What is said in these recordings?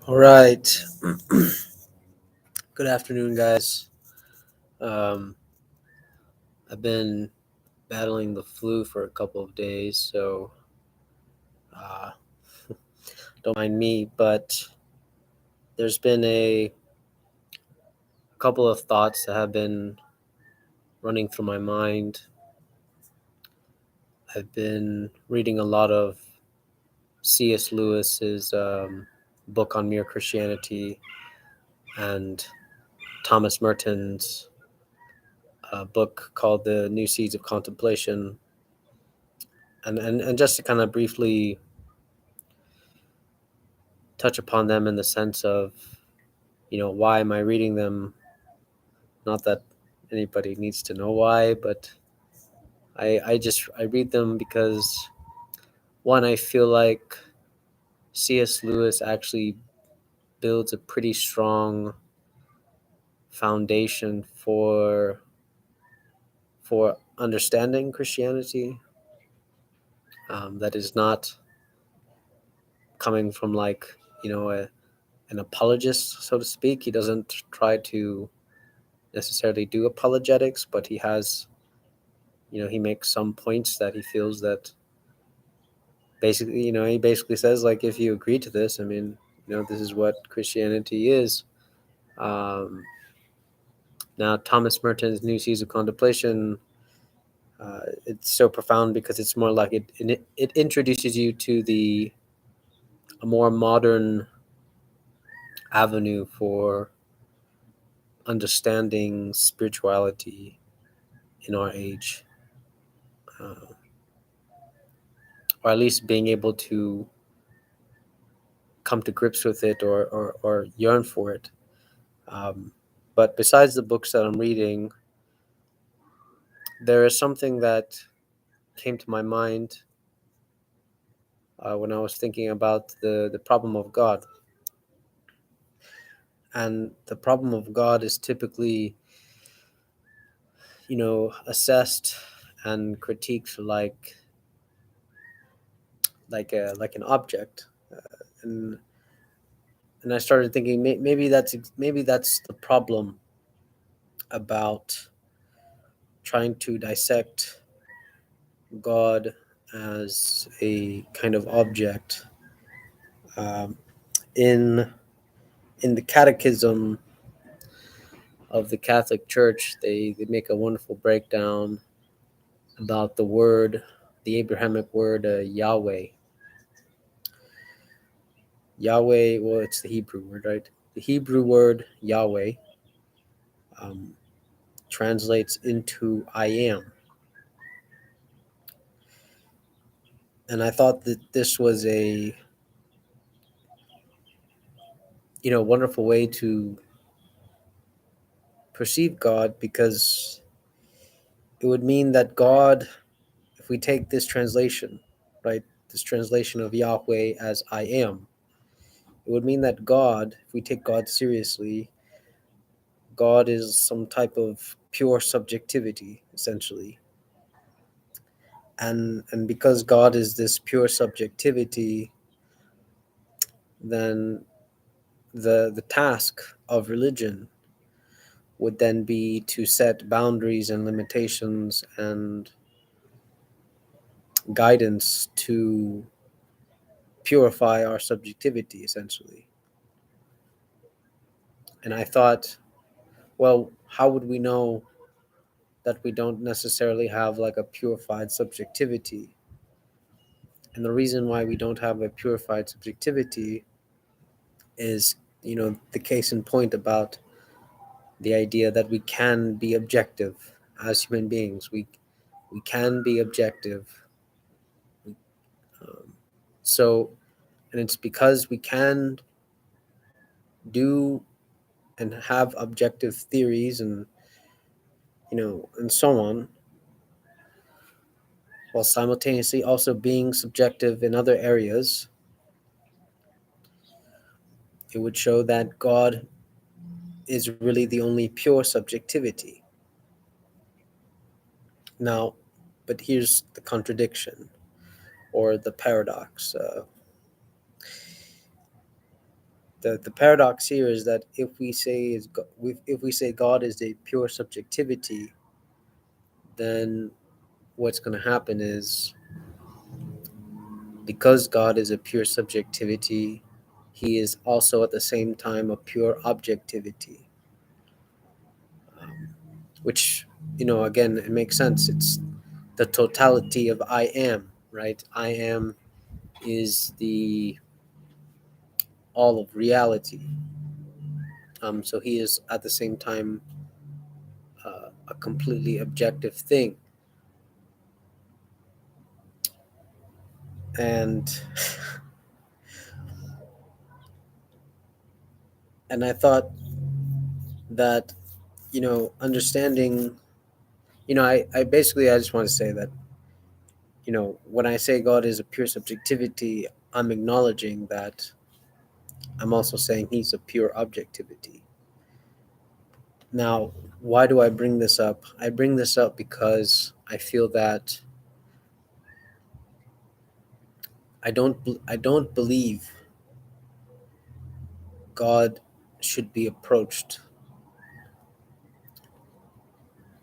All right. Good afternoon, guys. Um, I've been battling the flu for a couple of days, so uh, don't mind me. But there's been a couple of thoughts that have been running through my mind. I've been reading a lot of C.S. Lewis's book on mere Christianity and Thomas Merton's book called The New Seeds of Contemplation. And just to kind of briefly touch upon them in the sense of, why am I reading them? Not that anybody needs to know why, but I read them because, one, I feel like C.S. Lewis actually builds a pretty strong foundation for understanding Christianity, that is not coming from an apologist, so to speak. He doesn't try to necessarily do apologetics, but he makes some points that he feels that basically, he basically says, like, if you agree to this, I mean, this is what Christianity is. Um, Now, Thomas Merton's New Seeds of Contemplation, it's so profound because it's more like it introduces you to a more modern avenue for understanding spirituality in our age, uh, or at least being able to come to grips with it, or yearn for it. Um, but besides the books that I'm reading, there is something that came to my mind when I was thinking about the problem of God. And the problem of God is typically, assessed and critiqued like an object. And and I started thinking, maybe that's the problem about trying to dissect God as a kind of object. Um, in in the Catechism of the Catholic Church, they make a wonderful breakdown about the Abrahamic word Yahweh. Yahweh, well, it's the Hebrew word, right? The Hebrew word Yahweh um, translates into I am. And I thought that this was a wonderful way to perceive God, because it would mean that God, if we take this translation, right, this translation of Yahweh as I am, it would mean that God, if we take God seriously, God is some type of pure subjectivity, essentially. And because God is this pure subjectivity, then the task of religion would then be to set boundaries and limitations and guidance to purify our subjectivity, essentially. And I thought, well, how would we know that we don't necessarily have like a purified subjectivity? And the reason why we don't have a purified subjectivity is, the case in point about the idea that we can be objective as human beings. We can be objective. Um, so, and it's because we can do and have objective theories and and so on, while simultaneously also being subjective in other areas. It would show that God is really the only pure subjectivity. Now, but here's the contradiction or the paradox. The paradox here is that if we say God is a pure subjectivity, then what's going to happen is, because God is a pure subjectivity, he is also at the same time a pure objectivity, um, which, again, it makes sense. It's the totality of I am, right? I am is the all of reality. So he is at the same time a completely objective thing. And and I thought that, understanding, I basically, I just want to say that, when I say God is a pure subjectivity, I'm acknowledging that I'm also saying he's a pure objectivity. Now, why do I bring this up? I bring this up because I feel that I don't believe God should be approached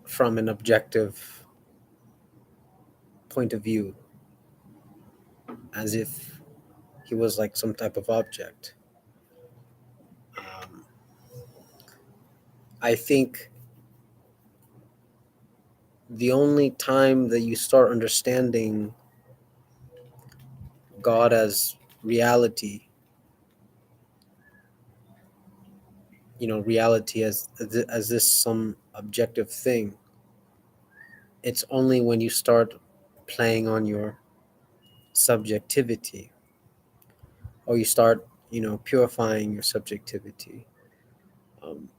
from an objective point of view, as if he was like some type of object. Um, I think the only time that you start understanding God as reality, reality as this some objective thing, it's only when you start playing on your subjectivity, or you start, purifying your subjectivity. Um,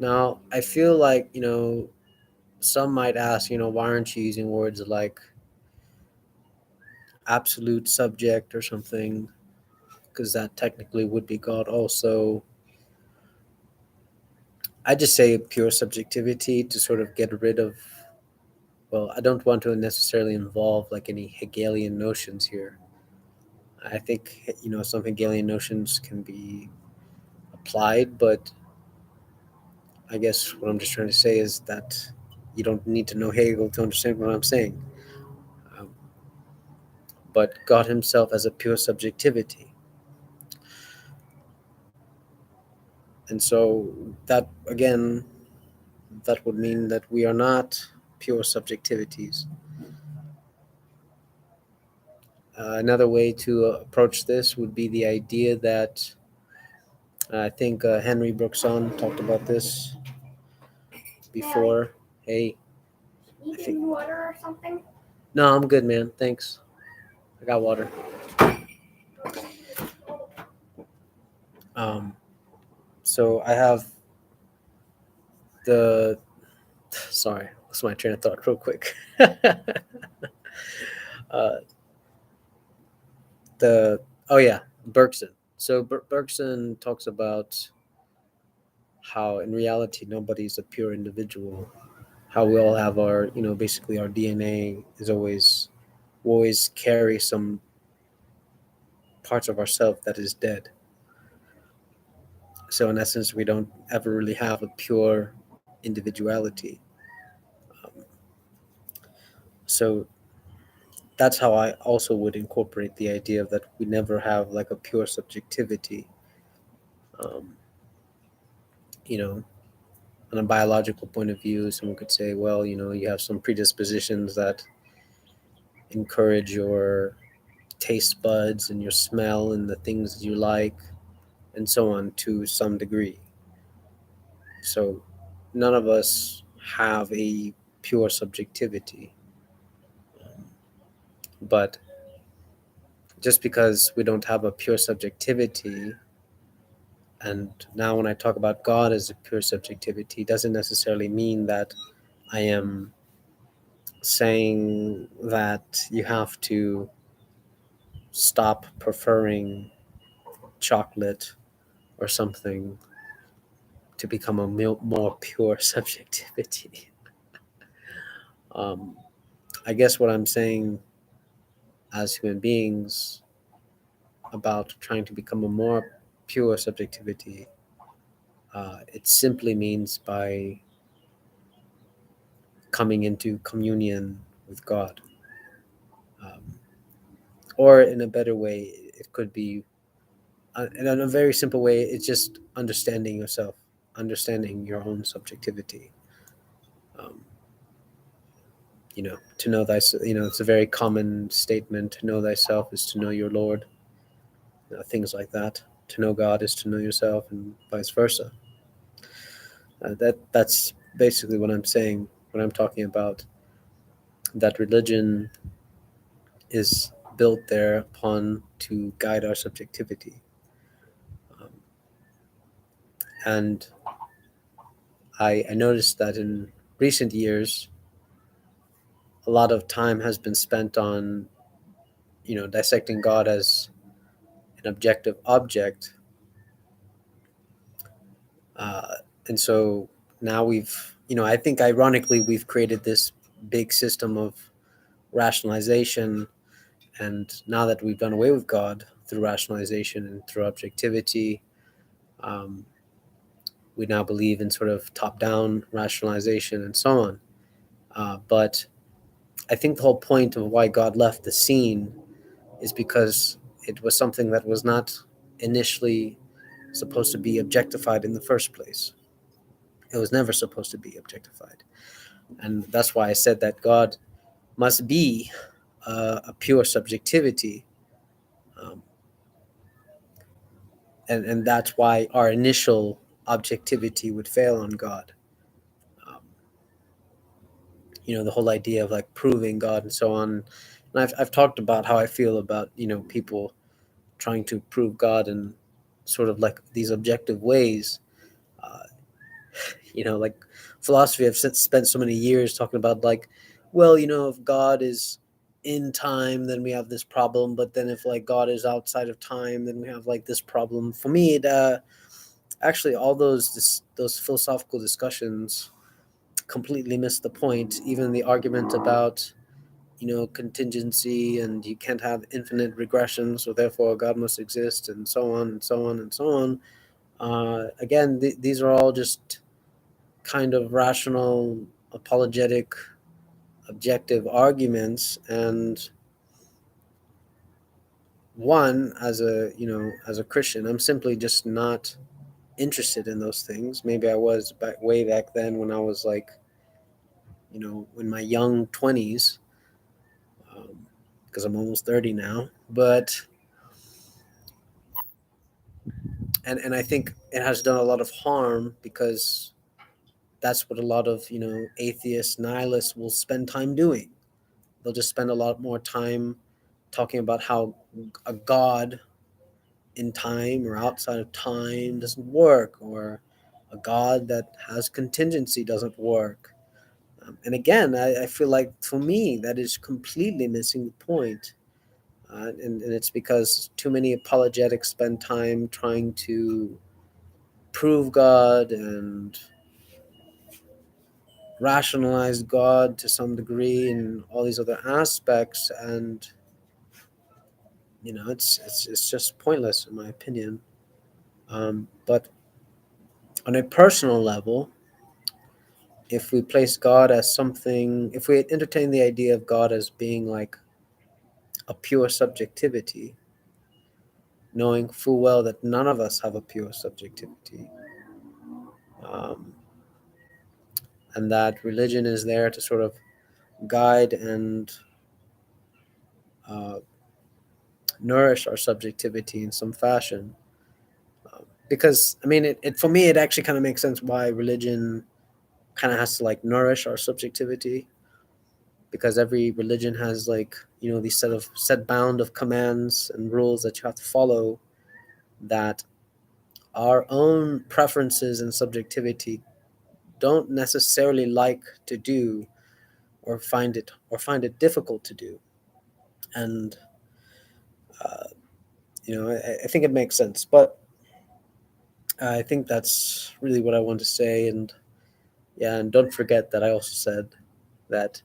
Now, I feel like, some might ask, why aren't you using words like absolute subject or something? Because that technically would be God also. I just say pure subjectivity to sort of get rid of, well, I don't want to necessarily involve like any Hegelian notions here. I think, some Hegelian notions can be applied, but I guess what I'm just trying to say is that you don't need to know Hegel to understand what I'm saying. Um, but God himself as a pure subjectivity. And so that, again, that would mean that we are not pure subjectivities. Another way to approach this would be the idea that I think Henry Bergson talked about this before. Hey, You need water or something? No, I'm good, man. Thanks. I got water. Um, so I have the. Sorry, that's my train of thought, real quick. uh, the oh yeah, Bergson. So Bergson talks about how in reality nobody's a pure individual. How we all have our, basically our DNA is always, we always carry some parts of ourselves that is dead. So in essence, we don't ever really have a pure individuality. Um, so that's how I also would incorporate the idea of that we never have like a pure subjectivity. Um, you know, on a biological point of view, someone could say, well, you have some predispositions that encourage your taste buds and your smell and the things you like, and so on to some degree. So none of us have a pure subjectivity. But just because we don't have a pure subjectivity, and now when I talk about God as a pure subjectivity, doesn't necessarily mean that I am saying that you have to stop preferring chocolate or something to become a more pure subjectivity. um, I guess what I'm saying, as human beings, about trying to become a more pure subjectivity. It simply means by coming into communion with God. Um, or in a better way, it could be, in a very simple way, it's just understanding yourself, understanding your own subjectivity. Um, to know thyself, it's a very common statement. To know thyself is to know your Lord. Things like that. To know God is to know yourself, and vice versa. That's basically what I'm saying when I'm talking about that religion is built there upon to guide our subjectivity. Um, and I noticed that in recent years, a lot of time has been spent on, dissecting God as an objective object. Uh, and so now I think ironically, we've created this big system of rationalization. And now that we've done away with God through rationalization and through objectivity, um, we now believe in sort of top down rationalization and so on. But I think the whole point of why God left the scene is because it was something that was not initially supposed to be objectified in the first place. It was never supposed to be objectified. And that's why I said that God must be a pure subjectivity. Um, and that's why our initial objectivity would fail on God. Um, the whole idea of like proving God and so on. And I've talked about how I feel about, people trying to prove God in sort of like these objective ways. Uh, like philosophy, I've spent so many years talking about like, well, if God is in time, then we have this problem. But then if like God is outside of time, then we have like this problem. For me, it actually all those philosophical discussions completely miss the point. Even the argument about contingency and you can't have infinite regression, so therefore God must exist, and so on and so on and so on. Again, these are all just kind of rational, apologetic, objective arguments. And one, as a Christian, I'm simply just not interested in those things. Maybe I was way back then when I was like, in my young 20s, because I'm almost 30 now. But and I think it has done a lot of harm because that's what a lot of atheists, nihilists will spend time doing. They'll just spend a lot more time talking about how a God in time or outside of time doesn't work, or a God that has contingency doesn't work. And again, I feel like for me that is completely missing the point. And it's because too many apologetics spend time trying to prove God and rationalize God to some degree and all these other aspects. And it's just pointless in my opinion. But on a personal level, if we place God as something, if we entertain the idea of God as being like a pure subjectivity, knowing full well that none of us have a pure subjectivity, um, and that religion is there to sort of guide and uh, nourish our subjectivity in some fashion. Because I mean, it for me, it actually kind of makes sense why religion kind of has to like nourish our subjectivity, because every religion has like these set bound of commands and rules that you have to follow, that our own preferences and subjectivity don't necessarily like to do, or find it difficult to do. And I think it makes sense. But I think that's really what I want to say. And yeah, and don't forget that I also said that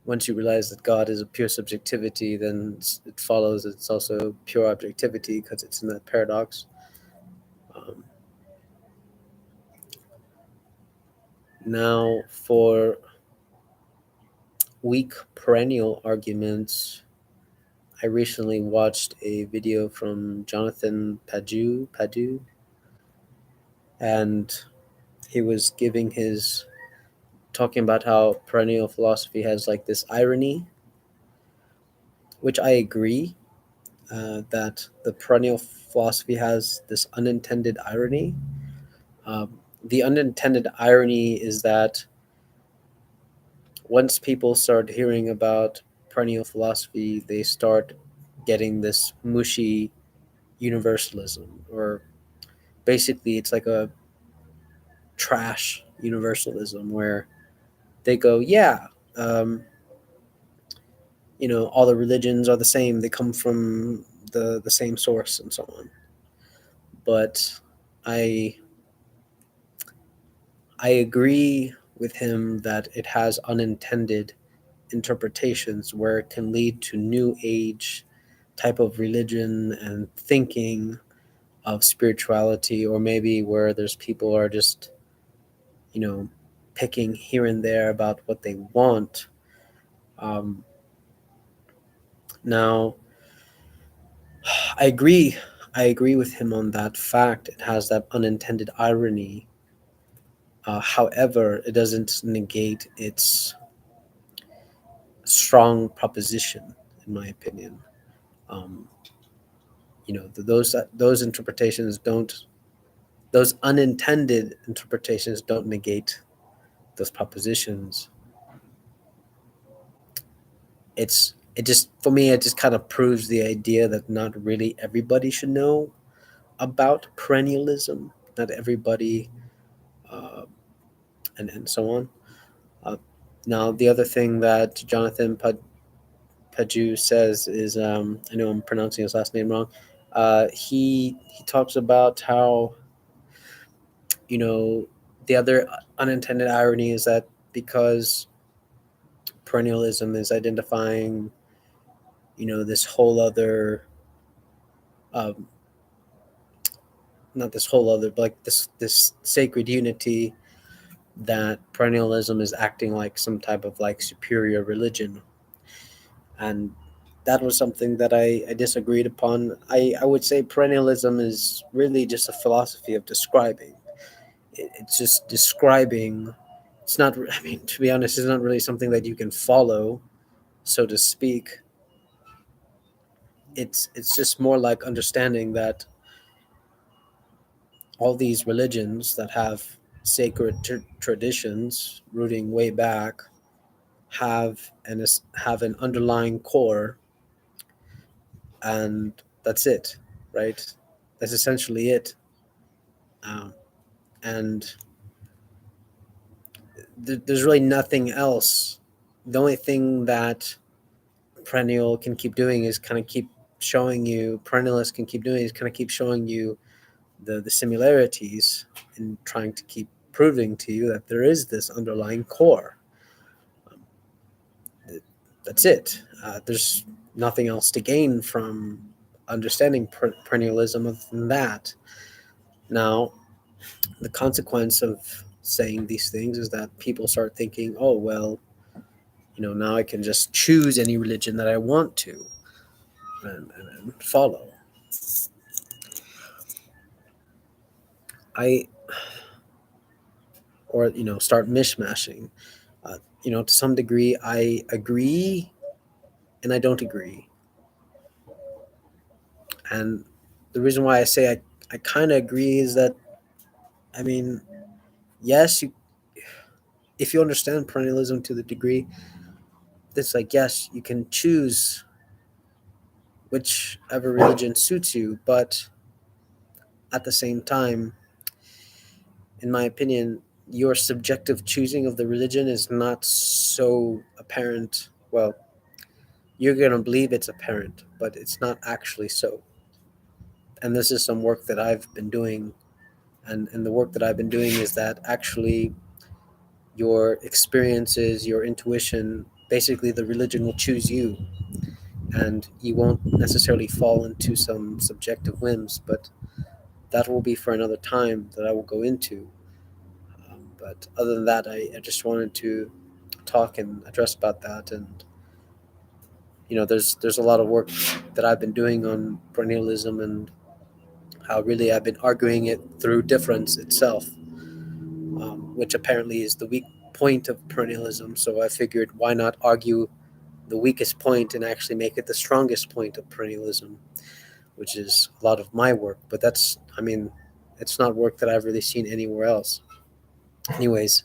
once you realize that God is a pure subjectivity, then it follows it's also pure objectivity because it's in that paradox. Um, Now, for weak perennial arguments, I recently watched a video from Jonathan Padu, and he was giving his talking about how perennial philosophy has like this irony, which I agree that the perennial philosophy has this unintended irony. The unintended irony is that once people start hearing about perennial philosophy, they start getting this mushy universalism, or basically it's like a trash universalism where they go, yeah, um, all the religions are the same, they come from the same source and so on. But I I agree with him that it has unintended interpretations where it can lead to new age type of religion and thinking of spirituality, or maybe where there's people are just you know picking here and there about what they want. um, Now, i agree I agree with him on that fact. It has that unintended irony. However, it doesn't negate its strong proposition, in my opinion. um, those interpretations don't those unintended interpretations don't negate those propositions. It just, for me, it just kind of proves the idea that not really everybody should know about perennialism. Not everybody, uh, and so on. Uh, Now, the other thing that Jonathan Paju says is, I know I'm pronouncing his last name wrong. He talks about how you know the other unintended irony is that because perennialism is identifying this whole other, um, not this whole other, but like this sacred unity, that perennialism is acting like some type of like superior religion. And that was something that I disagreed upon. I would say perennialism is really just a philosophy of describing. It's just describing. It's not, I mean, to be honest, it's not really something that you can follow, so to speak. It's just more like understanding that all these religions that have sacred traditions rooting way back have an underlying core, and that's it, right? That's essentially it. um, and there's really nothing else. The only thing that perennial can keep doing is kind of keep showing you perennialists can keep doing is kind of keep showing you the similarities, and trying to keep proving to you that there is this underlying core. Um, that's it. There's nothing else to gain from understanding perennialism other than that. Now, the consequence of saying these things is that people start thinking, oh, well, now I can just choose any religion that I want to, and follow. I Or start mishmashing. To some degree, I agree and I don't agree. And the reason why I say I kind of agree is that, I mean, yes, if you understand perennialism to the degree, it's like, yes, you can choose whichever religion suits you, but at the same time, in my opinion, your subjective choosing of the religion is not so apparent. Well, you're going to believe it's apparent, but it's not actually so. And this is some work that I've been doing. And the work that I've been doing is that actually your experiences, your intuition basically the religion will choose you, and you won't necessarily fall into some subjective whims, but that will be for another time that I will go into. But other than that, I just wanted to talk and address about that. And there's a lot of work that I've been doing on perennialism, and how really I've been arguing it through difference itself, which apparently is the weak point of perennialism. So I figured, why not argue the weakest point and actually make it the strongest point of perennialism, which is a lot of my work. But it's not work that I've really seen anywhere else. Anyways,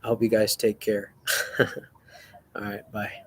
I hope you guys take care. All right, bye.